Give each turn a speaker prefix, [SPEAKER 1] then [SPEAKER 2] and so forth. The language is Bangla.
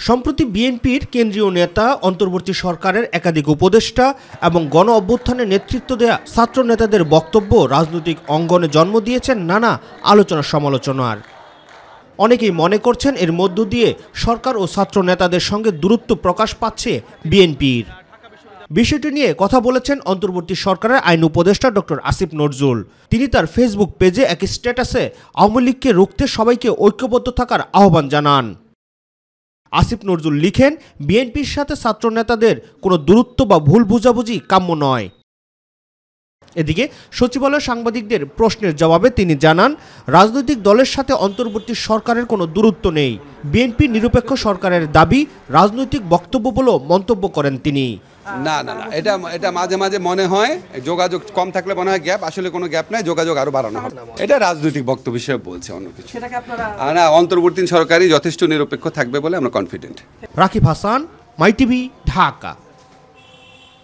[SPEAKER 1] সম্প্রতি বিএনপির কেন্দ্রীয় নেতা, অন্তর্বর্তী সরকারের একাধিক উপদেষ্টা এবং গণ অভ্যুত্থানে নেতৃত্ব দেয়া ছাত্র নেতাদের বক্তব্য রাজনৈতিক অঙ্গনে জন্ম দিয়েছেন নানা আলোচনা সমালোচনার। অনেকেই মনে করছেন এর মধ্য দিয়ে সরকার ও ছাত্র নেতাদের সঙ্গে দূরত্ব প্রকাশ পাচ্ছে বিএনপির। বিষয়টি নিয়ে কথা বলেছেন অন্তর্বর্তী সরকারের আইন উপদেষ্টা ডক্টর আসিফ নজরুল। তিনি তার ফেসবুক পেজে এক স্ট্যাটাসে আওয়ামী লীগকে রুখতে সবাইকে ঐক্যবদ্ধ থাকার আহ্বান জানান। আসিফ নজরুল লিখেন, বিএনপির সাথে ছাত্র নেতাদের কোনো দূরত্ব বা ভুল বোঝাবুঝি কাম্য নয়। এদিকে সচিবালয়ে সাংবাদিকদের প্রশ্নের জবাবে তিনি জানান, রাজনৈতিক দলের সাথে অন্তর্বর্তী সরকারের কোনো দূরত্ব নেই। বিএনপি নিরপেক্ষ সরকারের দাবি রাজনৈতিক বক্তব্য বলেও মন্তব্য করেন তিনি।
[SPEAKER 2] না না না, এটা মাঝে মাঝে মনে হয় যোগাযোগ কম থাকলে মনে হয় গ্যাপ, আসলে কোনো গ্যাপ নাই, যোগাযোগ আরো বাড়ানো হবে। এটা রাজনৈতিক বক্তব্য হিসেবে বলছে, অন্য কিছু না। অন্তর্বর্তী সরকারই যথেষ্ট নিরপেক্ষ থাকবে বলে আমরা কনফিডেন্ট।
[SPEAKER 1] রাকিব হাসান, মাই টিভি, ঢাকা।